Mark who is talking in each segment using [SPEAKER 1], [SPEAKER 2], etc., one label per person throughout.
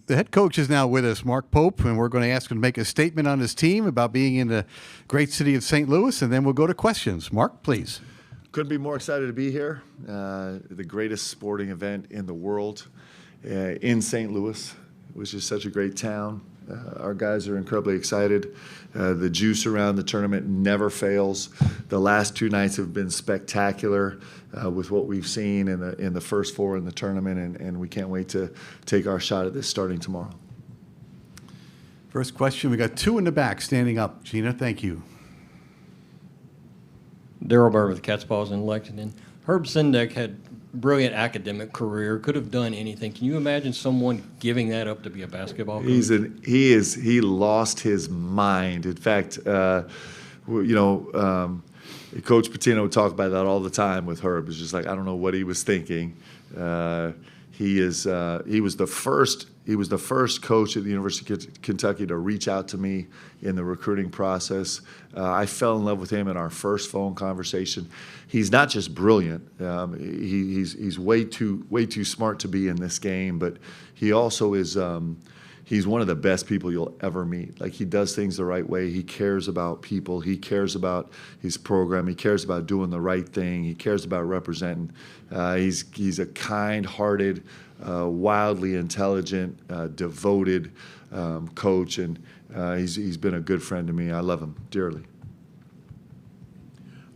[SPEAKER 1] The head coach is now with us, Mark Pope, and we're going to ask him to make a statement on his team about being in the great city of St. Louis, and then we'll go to questions. Mark, please.
[SPEAKER 2] Couldn't be more excited to be here. The greatest sporting event in the world in St. Louis, which is such a great town. Our guys are incredibly excited. The juice around the tournament never fails. The last 2 nights have been spectacular with what we've seen in the first 4 in the tournament, and we can't wait to take our shot at this starting tomorrow.
[SPEAKER 1] First question, we got 2 in the back standing up. Gina, thank you.
[SPEAKER 3] Daryl Burr with Cat's Paws in Lexington. Herb Sendek had a brilliant academic career, could have done anything. Can you imagine someone giving that up to be a basketball coach?
[SPEAKER 2] He lost his mind. In fact, Coach Pitino would talk about that all the time with Herb. It's just like, I don't know what he was thinking. He was the first coach at the University of Kentucky to reach out to me in the recruiting process. I fell in love with him in our first phone conversation. He's not just brilliant. He's way too smart to be in this game, but he also is. He's one of the best people you'll ever meet. Like, he does things the right way. He cares about people. He cares about his program. He cares about doing the right thing. He cares about representing. He's a kind-hearted, wildly intelligent, devoted coach, and he's been a good friend to me. I love him dearly.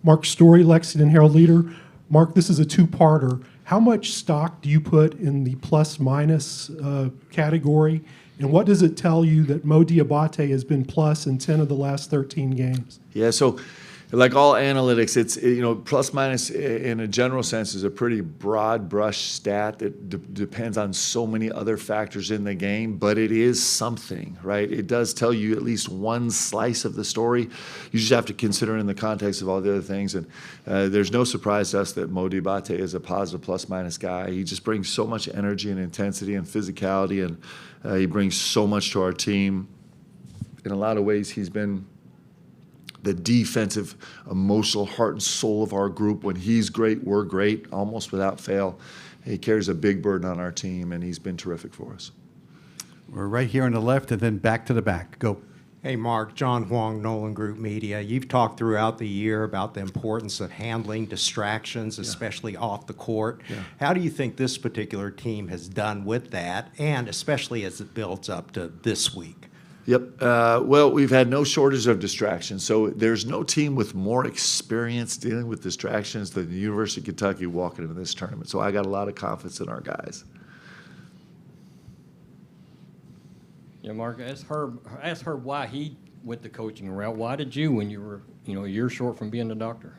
[SPEAKER 4] Mark Story, Lexington Herald-Leader. Mark, this is a 2-parter. How much stock do you put in the plus-minus category? And what does it tell you that Mo Diabate has been plus in 10 of the last 13 games?
[SPEAKER 2] Yeah, so like all analytics, it's plus minus in a general sense is a pretty broad brush stat that depends on so many other factors in the game, but it is something, right? It does tell you at least one slice of the story. You just have to consider it in the context of all the other things, and there's no surprise to us that Mo Diabate is a positive plus minus guy. He just brings so much energy and intensity and physicality, and he brings so much to our team. In a lot of ways, he's been the defensive, emotional heart and soul of our group. When he's great, we're great, almost without fail. He carries a big burden on our team, and he's been terrific for us.
[SPEAKER 1] We're right here on the left and then back to the back. Go.
[SPEAKER 5] Hey, Mark, John Huang, Nolan Group Media. You've talked throughout the year about the importance of handling distractions, especially off the court.
[SPEAKER 2] Yeah.
[SPEAKER 5] How do you think this particular team has done with that, and especially as it builds up to this week?
[SPEAKER 2] Yep. Well, we've had no shortage of distractions. So there's no team with more experience dealing with distractions than the University of Kentucky walking into this tournament. So I got a lot of confidence in our guys.
[SPEAKER 3] Yeah, Mark, ask Herb why he went the coaching route. Why did you, when you were a year short from being a doctor?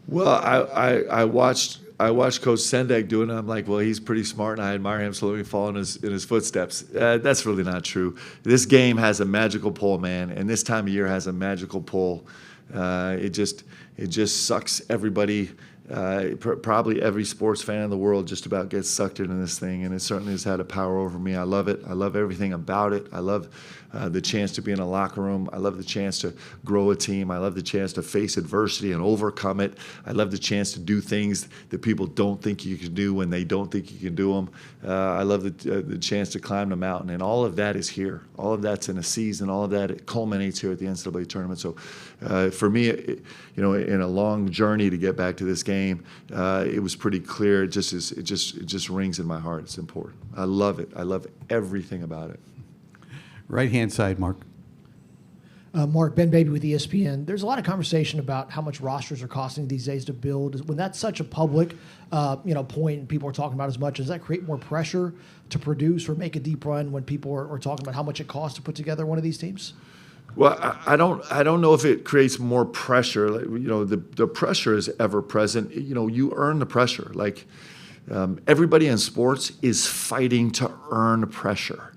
[SPEAKER 2] Well, I watched Coach Sendek do it, and I'm like, well, he's pretty smart, and I admire him, so let me follow in his footsteps. That's really not true. This game has a magical pull, man, and this time of year has a magical pull. It just sucks everybody. Probably every sports fan in the world just about gets sucked into this thing, and it certainly has had a power over me. I love it. I love everything about it. I love the chance to be in a locker room. I love the chance to grow a team. I love the chance to face adversity and overcome it. I love the chance to do things that people don't think you can do when they don't think you can do them. I love the chance to climb the mountain, and all of that is here. All of that's in a season. All of that, it culminates here at the NCAA tournament. So for me, in a long journey to get back to this game, it was pretty clear. It just rings in my heart. It's important. I love it. I love everything about it.
[SPEAKER 1] Right-hand side, Mark.
[SPEAKER 6] Mark, Ben Baby with ESPN. There's a lot of conversation about how much rosters are costing these days to build. When that's such a public, point, and people are talking about as much, does that create more pressure to produce or make a deep run when people are talking about how much it costs to put together one of these teams?
[SPEAKER 2] Well, I don't know if it creates more pressure. The pressure is ever present. You earn the pressure. Everybody in sports is fighting to earn pressure.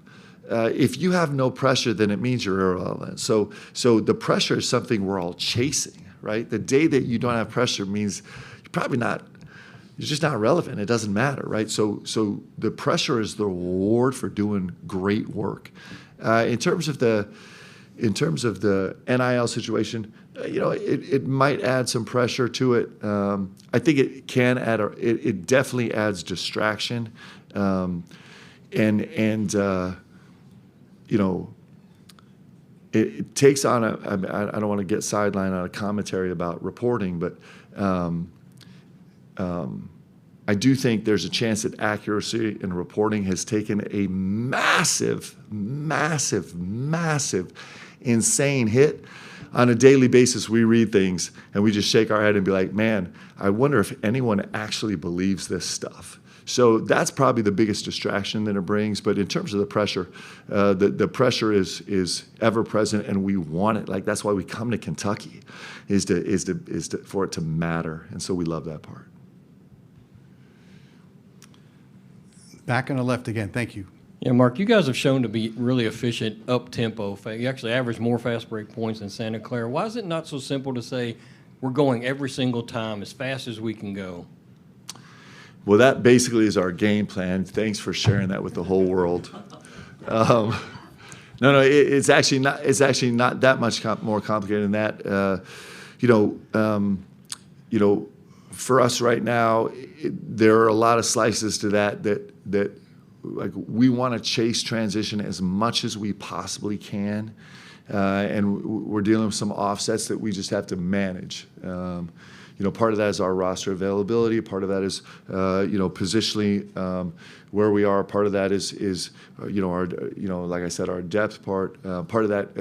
[SPEAKER 2] If you have no pressure, then it means you're irrelevant. So the pressure is something we're all chasing, right? The day that you don't have pressure means you're just not relevant. It doesn't matter, right? So the pressure is the reward for doing great work. In terms of the NIL situation, it might add some pressure to it. I think it can add, it definitely adds distraction. you know, it takes on I don't want to get sidelined on a commentary about reporting, but I do think there's a chance that accuracy in reporting has taken a massive, insane hit. On a daily basis, we read things and we just shake our head and be like, man, I wonder if anyone actually believes this stuff. So that's probably the biggest distraction that it brings. But in terms of the pressure, the pressure is ever present, and we want it. Like, that's why we come to Kentucky, is for it to matter. And so we love that part.
[SPEAKER 1] Back on the left again. Thank you.
[SPEAKER 3] Yeah, Mark, you guys have shown to be really efficient up-tempo. You actually average more fast break points than Santa Clara. Why is it not so simple to say we're going every single time as fast as we can go?
[SPEAKER 2] Well, that basically is our game plan. Thanks for sharing that with the whole world. It's actually not that much more complicated than that. For us right now, there are a lot of slices to that like, we want to chase transition as much as we possibly can, and we're dealing with some offsets that we just have to manage. Part of that is our roster availability. Part of that is, positionally where we are. Part of that is our, like I said, our depth part. Part of that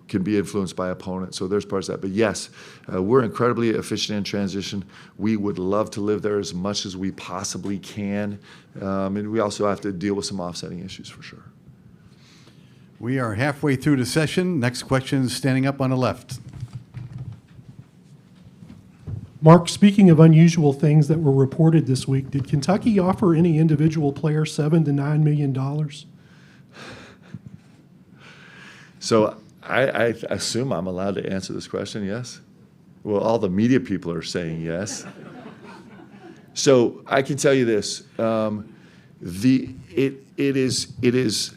[SPEAKER 2] can be influenced by opponents. So there's parts of that. But yes, we're incredibly efficient in transition. We would love to live there as much as we possibly can. And we also have to deal with some offsetting issues for sure.
[SPEAKER 1] We are halfway through the session. Next question is standing up on the left.
[SPEAKER 4] Mark, speaking of unusual things that were reported this week, did Kentucky offer any individual player $7 to $9 million?
[SPEAKER 2] So I assume I'm allowed to answer this question, yes? Well, all the media people are saying yes. So I can tell you this. It is,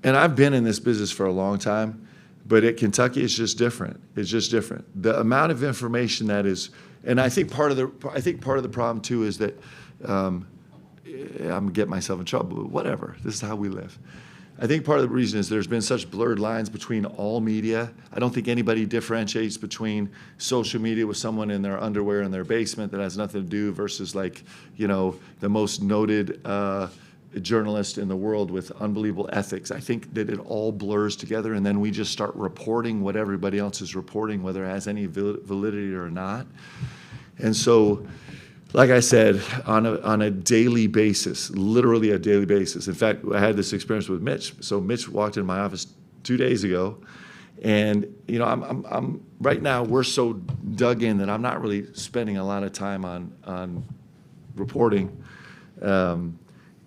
[SPEAKER 2] and I've been in this business for a long time, but at Kentucky, it's just different. It's just different. The amount of information that is, and I think part of the problem too is that I'm gonna get myself in trouble. But whatever. This is how we live. I think part of the reason is there's been such blurred lines between all media. I don't think anybody differentiates between social media with someone in their underwear in their basement that has nothing to do versus the most noted journalist in the world with unbelievable ethics. I think that it all blurs together, and then we just start reporting what everybody else is reporting, whether it has any validity or not. And so, like I said, on a daily basis, literally a daily basis. In fact, I had this experience with Mitch. So Mitch walked into my office 2 days ago, and I'm right now we're so dug in that I'm not really spending a lot of time on reporting.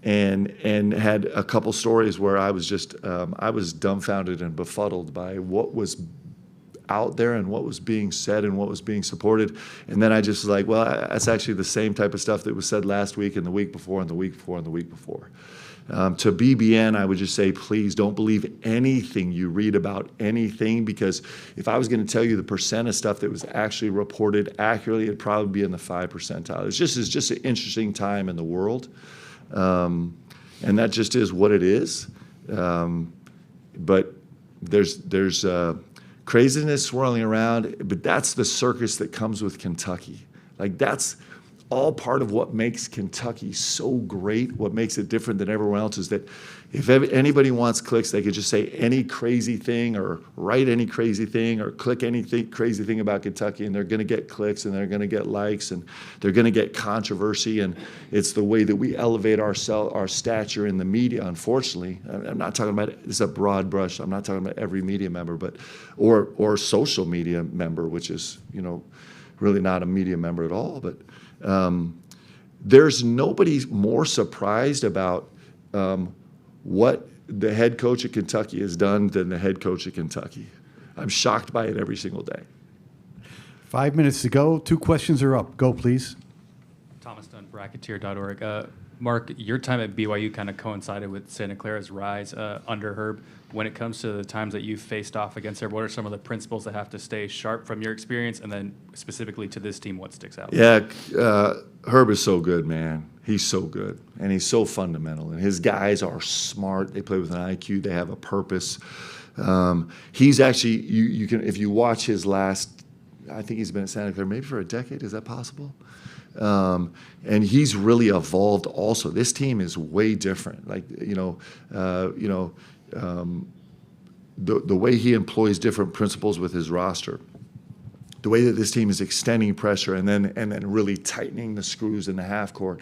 [SPEAKER 2] And had a couple stories where I was just I was dumbfounded and befuddled by what was out there and what was being said and what was being supported. And then I just was like, well, that's actually the same type of stuff that was said last week and the week before and the week before and the week before. To BBN, I would just say, please don't believe anything you read about anything, because if I was going to tell you the percent of stuff that was actually reported accurately, it'd probably be in the 5th percentile. It's just an interesting time in the world. And that just is what it is. But there's craziness swirling around, but that's the circus that comes with Kentucky. Like, that's all part of what makes Kentucky so great. What makes it different than everyone else is that if anybody wants clicks, they could just say any crazy thing or write any crazy thing or click anything crazy thing about Kentucky, and they're going to get clicks and they're going to get likes and they're going to get controversy. And it's the way that we elevate our stature in the media, unfortunately. I'm not talking about, it's a broad brush. I'm not talking about every media member, but or social media member, which is, really not a media member at all. But there's nobody more surprised about what the head coach at Kentucky has done than the head coach at Kentucky. I'm shocked by it every single day.
[SPEAKER 1] 5 minutes to go. 2 questions are up. Go, please.
[SPEAKER 7] Thomas Dunn, Bracketeer.org. Mark, your time at BYU kind of coincided with Santa Clara's rise under Herb. When it comes to the times that you've faced off against her, what are some of the principles that have to stay sharp from your experience? And then specifically to this team, what sticks out?
[SPEAKER 2] Yeah, Herb is so good, man. He's so good, and he's so fundamental. And his guys are smart. They play with an IQ. They have a purpose. He's actually you can if you watch his last. I think he's been at Santa Clara maybe for a decade. Is that possible? And he's really evolved. Also, this team is way different. Like the way he employs different principles with his roster. The way that this team is extending pressure and then really tightening the screws in the half court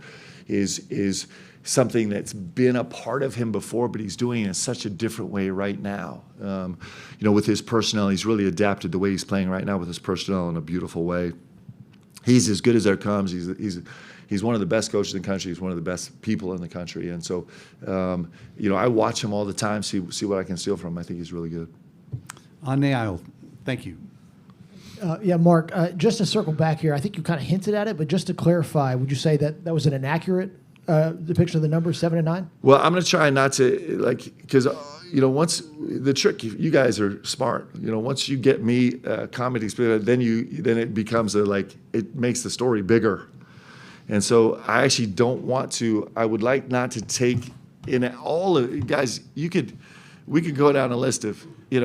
[SPEAKER 2] is something that's been a part of him before, but he's doing it in such a different way right now. With his personnel, he's really adapted the way he's playing right now with his personnel in a beautiful way. He's as good as there comes. He's one of the best coaches in the country. He's one of the best people in the country. And so, I watch him all the time, see what I can steal from him. I think he's really good.
[SPEAKER 1] On the aisle. Thank you.
[SPEAKER 6] Yeah, Mark, just to circle back here, I think you kind of hinted at it, but just to clarify, would you say that was an inaccurate depiction of the numbers 7 and 9?
[SPEAKER 2] Well, I'm going to try not to, because, once the trick, you guys are smart. Once you get me comedy spirit, then it becomes it makes the story bigger. And so I actually don't want to, I would like not to take in all of, guys, we could go down a list of, we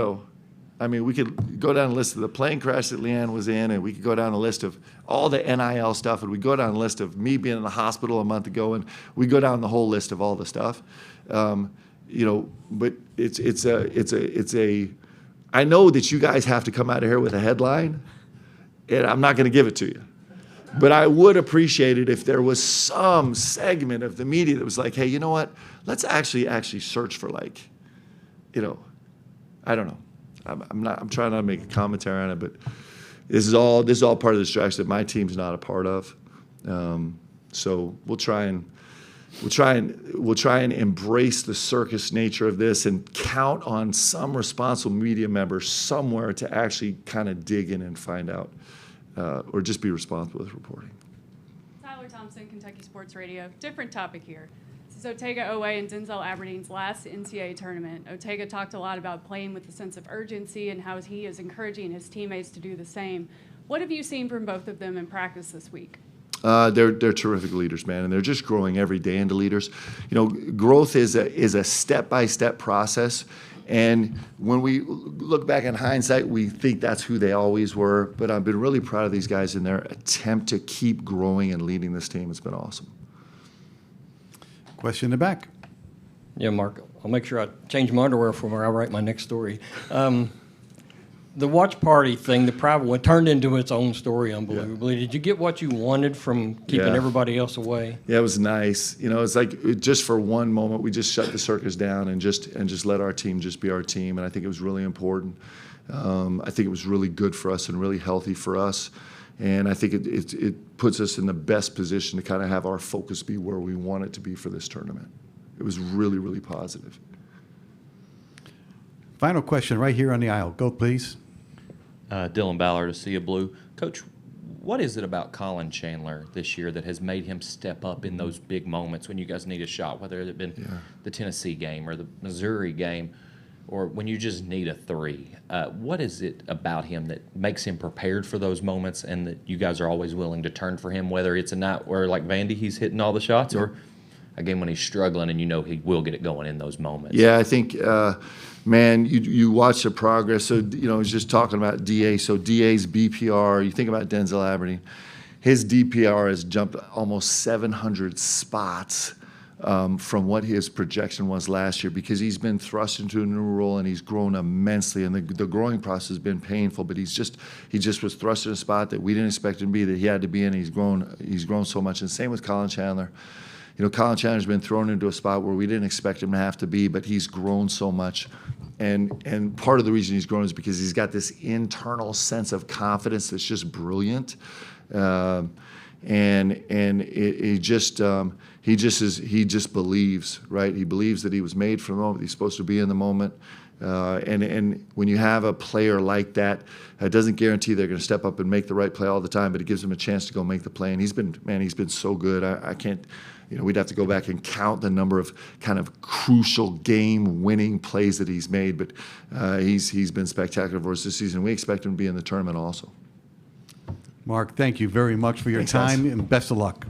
[SPEAKER 2] could go down a list of the plane crash that Leanne was in, and we could go down a list of all the NIL stuff, and we go down a list of me being in the hospital a month ago, and we go down the whole list of all the stuff. But it's a. I know that you guys have to come out of here with a headline, and I'm not going to give it to you. But I would appreciate it if there was some segment of the media that was like, hey, you know what? Let's actually search for I don't know. I'm trying not to make a commentary on it, but this is all part of the strategy that my team's not a part of. So we'll try and embrace the circus nature of this and count on some responsible media member somewhere to actually kind of dig in and find out, or just be responsible with reporting.
[SPEAKER 8] Tyler Thompson, Kentucky Sports Radio. Different topic here. This is Otega Owe and Denzel Aberdeen's last NCAA tournament. Otega talked a lot about playing with a sense of urgency and how he is encouraging his teammates to do the same. What have you seen from both of them in practice this week?
[SPEAKER 2] They're terrific leaders, man, and they're just growing every day into leaders. Growth is a step-by-step process, and when we look back in hindsight, we think that's who they always were. But I've been really proud of these guys in their attempt to keep growing and leading this team. It's been awesome.
[SPEAKER 1] Question in the back.
[SPEAKER 3] Yeah, Mark, I'll make sure I change my underwear for where I write my next story. The watch party thing, the private one, turned into its own story, unbelievably. Yeah. Did you get what you wanted from keeping everybody else away?
[SPEAKER 2] Yeah, it was nice. It's just for one moment, we just shut the circus down and just let our team just be our team, and I think it was really important. I think it was really good for us and really healthy for us. And I think it puts us in the best position to kind of have our focus be where we want it to be for this tournament. It was really, really positive.
[SPEAKER 1] Final question right here on the aisle. Go, please.
[SPEAKER 9] Dylan Ballard of Sea of Blue. Coach, what is it about Colin Chandler this year that has made him step up in those big moments when you guys need a shot, whether it had been the Tennessee game or the Missouri game, or when you just need a three? What is it about him that makes him prepared for those moments and that you guys are always willing to turn for him, whether it's a night where, like Vandy, he's hitting all the shots, or a game when he's struggling and he will get it going in those moments? Yeah,
[SPEAKER 2] I think, man, you watch the progress. So, I was just talking about DA. So DA's BPR, you think about Denzel Aberdeen, his DPR has jumped almost 700 spots from what his projection was last year, because he's been thrust into a new role and he's grown immensely. And the growing process has been painful, but he just was thrust in a spot that we didn't expect him to be, that he had to be in. He's grown so much. And same with Colin Chandler. Colin Chandler's been thrown into a spot where we didn't expect him to have to be, but he's grown so much. And part of the reason he's grown is because he's got this internal sense of confidence that's just brilliant. He just believes, right? He believes that he was made for the moment. He's supposed to be in the moment. And when you have a player like that, it doesn't guarantee they're going to step up and make the right play all the time, but it gives them a chance to go make the play. And he's been so good. I can't, we'd have to go back and count the number of kind of crucial game-winning plays that he's made, but he's been spectacular for us this season. We expect him to be in the tournament also.
[SPEAKER 1] Mark, thank you very much for your time, and best of luck.